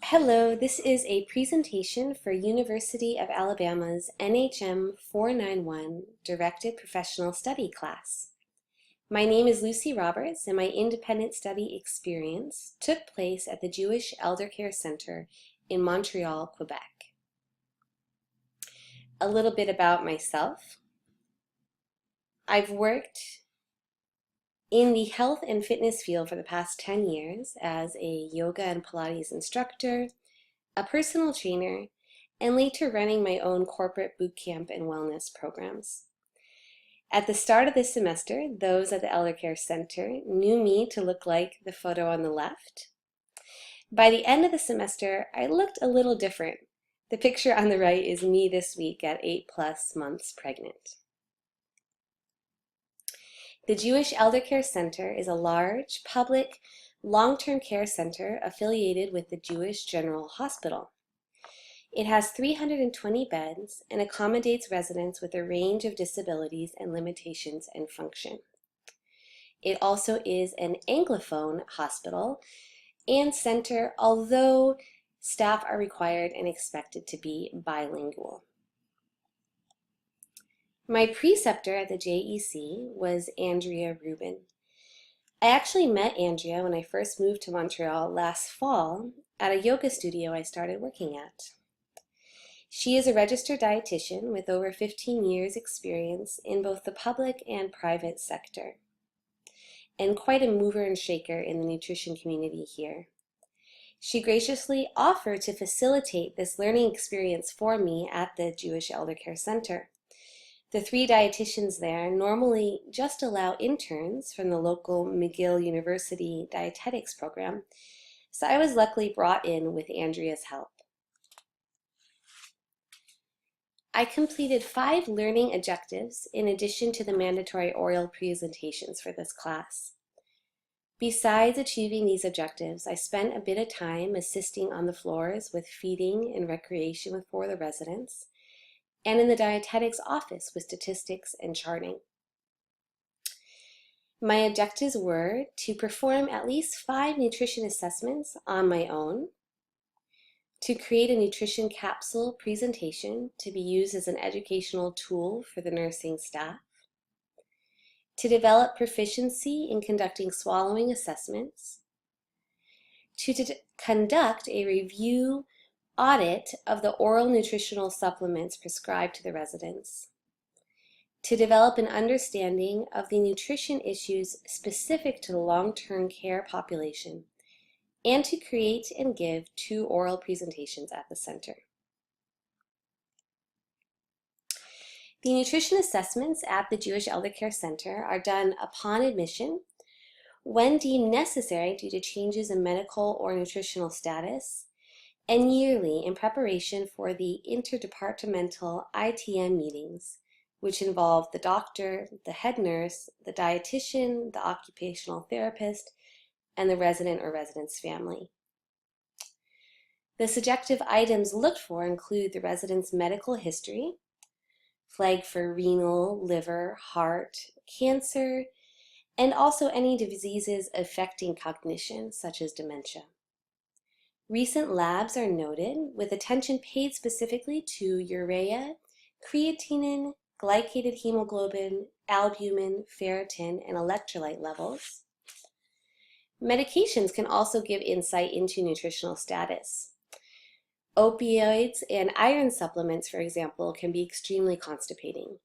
Hello, this is a presentation for University of Alabama's NHM 491 Directed Professional Study class. My name is Lucy Roberts, and my independent study experience took place at the Jewish Elder Care Center in Montreal, Quebec. A little bit about myself. I've worked in the health and fitness field for the past 10 years as a yoga and Pilates instructor, a personal trainer, and later running my own corporate boot camp and wellness programs. At the start of this semester, those at the Elder Care Center knew me to look like the photo on the left. By the end of the semester, I looked a little different. The picture on the right is me this week at 8+ months pregnant. The Jewish Elder Care Center is a large, public, long-term care center affiliated with the Jewish General Hospital. It has 320 beds and accommodates residents with a range of disabilities and limitations in function. It also is an Anglophone hospital and center, although staff are required and expected to be bilingual. My preceptor at the JEC was Andrea Rubin. I actually met Andrea when I first moved to Montreal last fall at a yoga studio I started working at. She is a registered dietitian with over 15 years experience in both the public and private sector, and quite a mover and shaker in the nutrition community here. She graciously offered to facilitate this learning experience for me at the Jewish Elder Care Center. The 3 dietitians there normally just allow interns from the local McGill University dietetics program, so I was luckily brought in with Andrea's help. I completed 5 learning objectives in addition to the mandatory oral presentations for this class. Besides achieving these objectives, I spent a bit of time assisting on the floors with feeding and recreation for the residents, and in the dietetics office with statistics and charting. My objectives were to perform at least 5 nutrition assessments on my own, to create a nutrition capsule presentation to be used as an educational tool for the nursing staff, to develop proficiency in conducting swallowing assessments, to conduct a review audit of the oral nutritional supplements prescribed to the residents, to develop an understanding of the nutrition issues specific to the long-term care population, and to create and give 2 oral presentations at the center. The nutrition assessments at the Jewish Elder Care Center are done upon admission, when deemed necessary due to changes in medical or nutritional status, and yearly in preparation for the interdepartmental ITM meetings, which involve the doctor, the head nurse, the dietitian, the occupational therapist, and the resident or resident's family. The subjective items looked for include the resident's medical history, flag for renal, liver, heart, cancer, and also any diseases affecting cognition, such as dementia. Recent labs are noted, with attention paid specifically to urea, creatinine, glycated hemoglobin, albumin, ferritin, and electrolyte levels. Medications can also give insight into nutritional status. Opioids and iron supplements, for example, can be extremely constipating.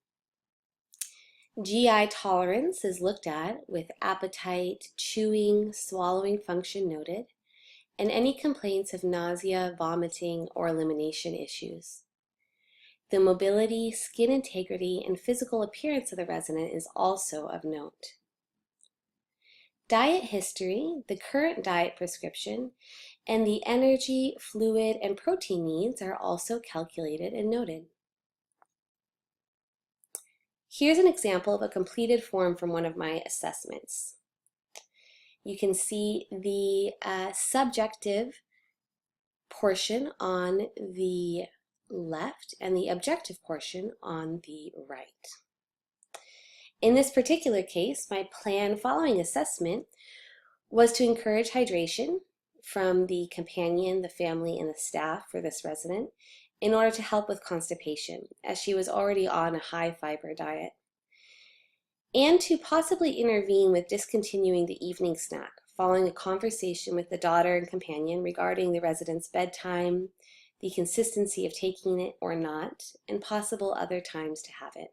GI tolerance is looked at, with appetite, chewing, swallowing function noted, and any complaints of nausea, vomiting, or elimination issues. The mobility, skin integrity, and physical appearance of the resident is also of note. Diet history, the current diet prescription, and the energy, fluid, and protein needs are also calculated and noted. Here's an example of a completed form from one of my assessments. You can see the subjective portion on the left and the objective portion on the right. In this particular case, my plan following assessment was to encourage hydration, from the companion, the family, and the staff for this resident in order to help with constipation, as she was already on a high fiber diet, and to possibly intervene with discontinuing the evening snack following a conversation with the daughter and companion regarding the resident's bedtime, the consistency of taking it or not, and possible other times to have it.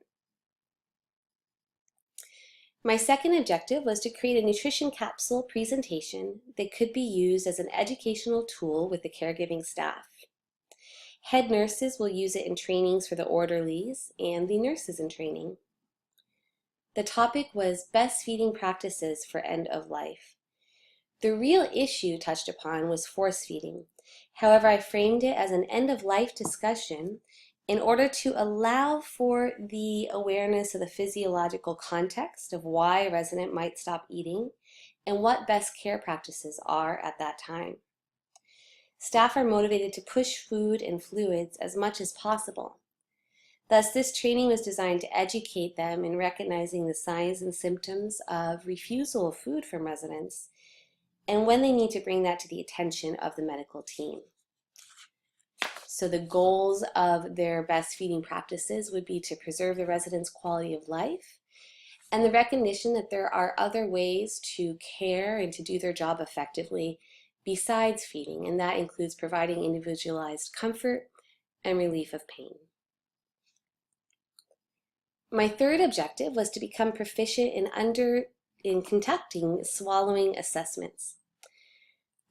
My second objective was to create a nutrition capsule presentation that could be used as an educational tool with the caregiving staff. Head nurses will use it in trainings for the orderlies and the nurses in training. The topic was best feeding practices for end of life. The real issue touched upon was force feeding. However, I framed it as an end of life discussion in order to allow for the awareness of the physiological context of why a resident might stop eating and what best care practices are at that time. Staff are motivated to push food and fluids as much as possible. Thus, this training was designed to educate them in recognizing the signs and symptoms of refusal of food from residents and when they need to bring that to the attention of the medical team. So the goals of their best feeding practices would be to preserve the residents' quality of life and the recognition that there are other ways to care and to do their job effectively besides feeding, and that includes providing individualized comfort and relief of pain. My third objective was to become proficient in conducting swallowing assessments.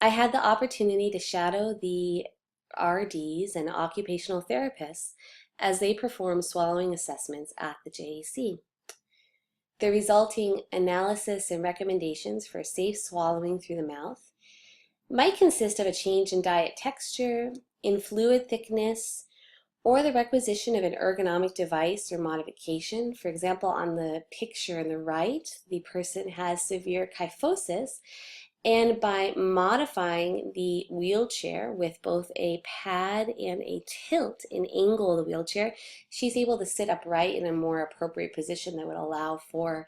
I had the opportunity to shadow the RDs and occupational therapists as they perform swallowing assessments at the JAC. The resulting analysis and recommendations for safe swallowing through the mouth might consist of a change in diet texture, in fluid thickness, or the requisition of an ergonomic device or modification. For example, on the picture on the right, the person has severe kyphosis, and by modifying the wheelchair with both a pad and a tilt and angle of the wheelchair, she's able to sit upright in a more appropriate position that would allow for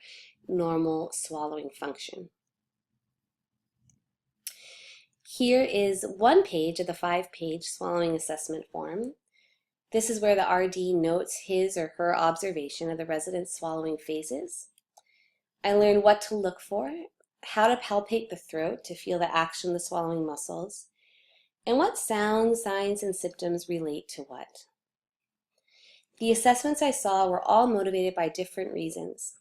normal swallowing function. Here is one page of the 5-page swallowing assessment form. This is where the RD notes his or her observation of the resident's swallowing phases. I learned what to look for, how to palpate the throat to feel the action of the swallowing muscles, and what sounds, signs, and symptoms relate to what. The assessments I saw were all motivated by different reasons.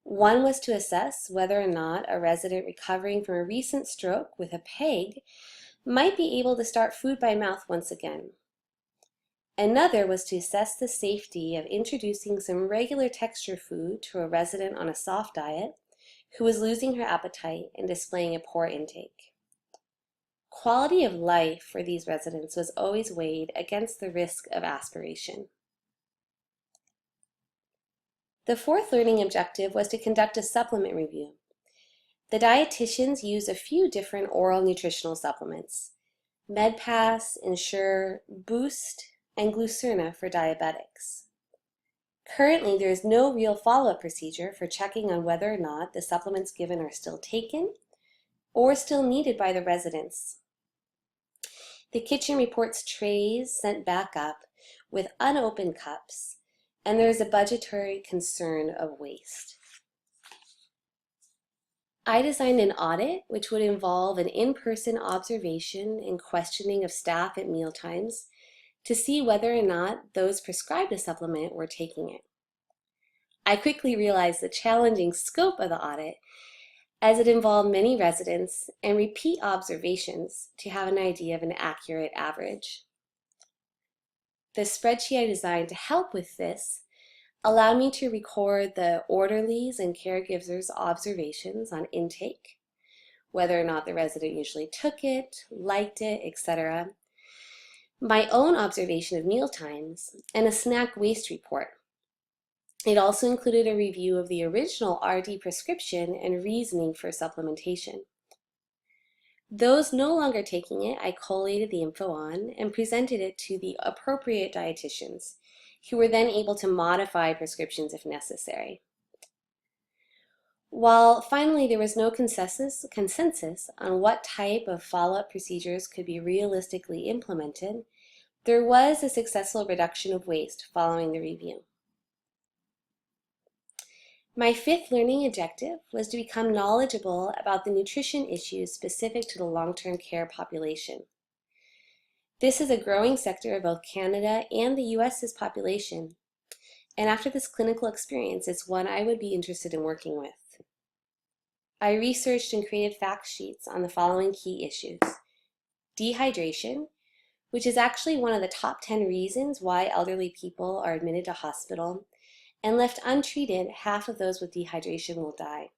One was to assess whether or not a resident recovering from a recent stroke with a PEG might be able to start food by mouth once again. Another was to assess the safety of introducing some regular texture food to a resident on a soft diet who was losing her appetite and displaying a poor intake. Quality of life for these residents was always weighed against the risk of aspiration. The fourth learning objective was to conduct a supplement review. The dietitians used a few different oral nutritional supplements: MedPass, Ensure, Boost, and Glucerna for diabetics. Currently, there is no real follow-up procedure for checking on whether or not the supplements given are still taken or still needed by the residents. The kitchen reports trays sent back up with unopened cups, and there is a budgetary concern of waste. I designed an audit which would involve an in-person observation and questioning of staff at mealtimes to see whether or not those prescribed a supplement were taking it. I quickly realized the challenging scope of the audit as it involved many residents and repeat observations to have an idea of an accurate average. The spreadsheet I designed to help with this allowed me to record the orderlies and caregivers' observations on intake, whether or not the resident usually took it, liked it, etc., my own observation of meal times, and a snack waste report. It also included a review of the original RD prescription and reasoning for supplementation. Those no longer taking it, I collated the info on and presented it to the appropriate dietitians, who were then able to modify prescriptions if necessary. While finally there was no consensus on what type of follow-up procedures could be realistically implemented, there was a successful reduction of waste following the review. My fifth learning objective was to become knowledgeable about the nutrition issues specific to the long-term care population. This is a growing sector of both Canada and the US's population, and after this clinical experience, it's one I would be interested in working with. I researched and created fact sheets on the following key issues: dehydration, which is actually one of the top 10 reasons why elderly people are admitted to hospital, and left untreated, half of those with dehydration will die.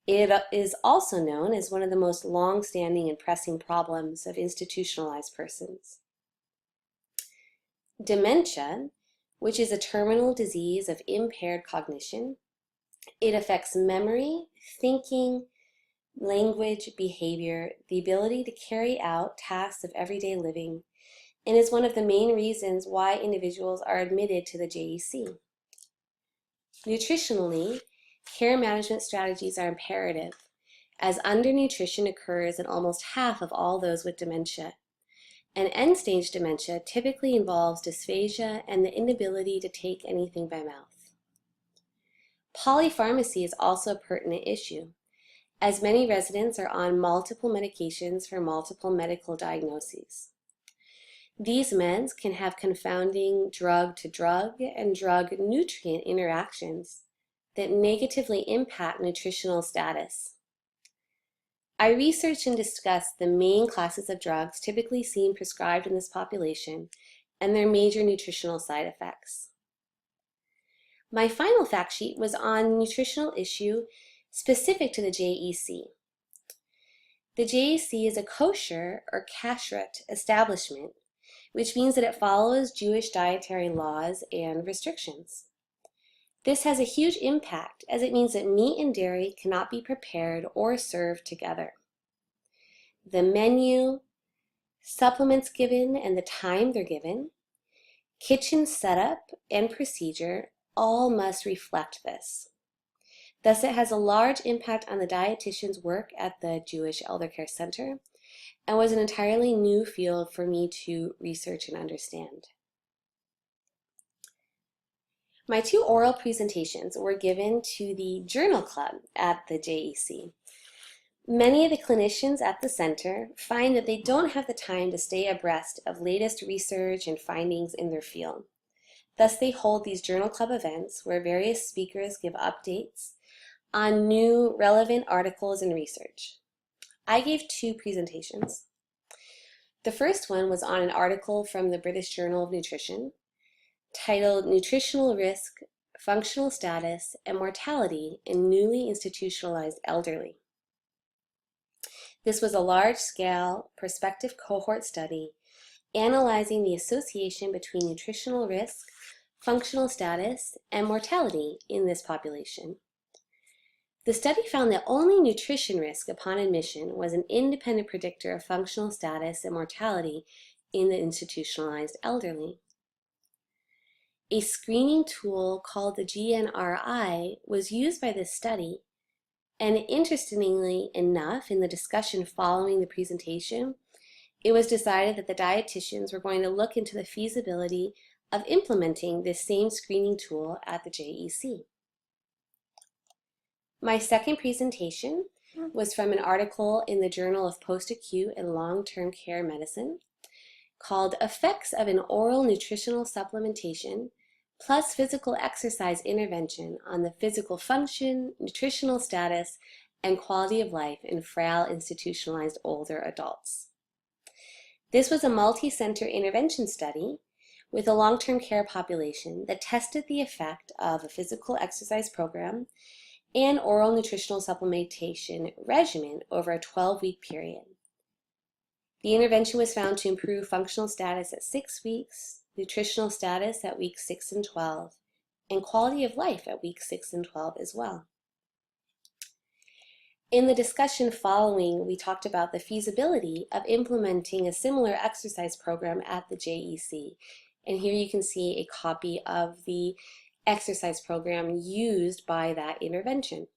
It is also known as one of the most long-standing and pressing problems of institutionalized persons. Dementia, which is a terminal disease of impaired cognition. It affects memory, thinking, language, behavior, the ability to carry out tasks of everyday living, and is one of the main reasons why individuals are admitted to the JEC. Nutritionally, care management strategies are imperative, as undernutrition occurs in almost half of all those with dementia. And end-stage dementia typically involves dysphagia and the inability to take anything by mouth. Polypharmacy is also a pertinent issue, as many residents are on multiple medications for multiple medical diagnoses. These meds can have confounding drug-to-drug and drug-nutrient interactions that negatively impact nutritional status. I researched and discussed the main classes of drugs typically seen prescribed in this population and their major nutritional side effects. My final fact sheet was on a nutritional issue specific to the JEC. The JEC is a kosher or kashrut establishment, which means that it follows Jewish dietary laws and restrictions. This has a huge impact, as it means that meat and dairy cannot be prepared or served together. The menu, supplements given, and the time they're given, kitchen setup and procedure all must reflect this. Thus, it has a large impact on the dietitian's work at the Jewish Elder Care Center, and was an entirely new field for me to research and understand. My 2 oral presentations were given to the Journal Club at the JEC. Many of the clinicians at the center find that they don't have the time to stay abreast of latest research and findings in their field. Thus, they hold these Journal Club events where various speakers give updates on new relevant articles and research. I gave 2 presentations. The first one was on an article from the British Journal of Nutrition titled Nutritional Risk, Functional Status, and Mortality in Newly Institutionalized Elderly. This was a large-scale prospective cohort study analyzing the association between nutritional risk, functional status, and mortality in this population. The study found that only nutrition risk upon admission was an independent predictor of functional status and mortality in the institutionalized elderly. A screening tool called the GNRI was used by this study, and interestingly enough, in the discussion following the presentation, it was decided that the dietitians were going to look into the feasibility of implementing this same screening tool at the JEC. My second presentation was from an article in the Journal of Post-Acute and Long-Term Care Medicine called Effects of an Oral Nutritional Supplementation plus Physical Exercise Intervention on the Physical Function, Nutritional Status, and Quality of Life in Frail Institutionalized Older Adults. This was a multi-center intervention study with a long-term care population that tested the effect of a physical exercise program and oral nutritional supplementation regimen over a 12-week period. The intervention was found to improve functional status at 6 weeks, nutritional status at weeks 6 and 12, and quality of life at weeks 6 and 12 as well. In the discussion following, we talked about the feasibility of implementing a similar exercise program at the JEC. And here you can see a copy of the exercise program used by that intervention.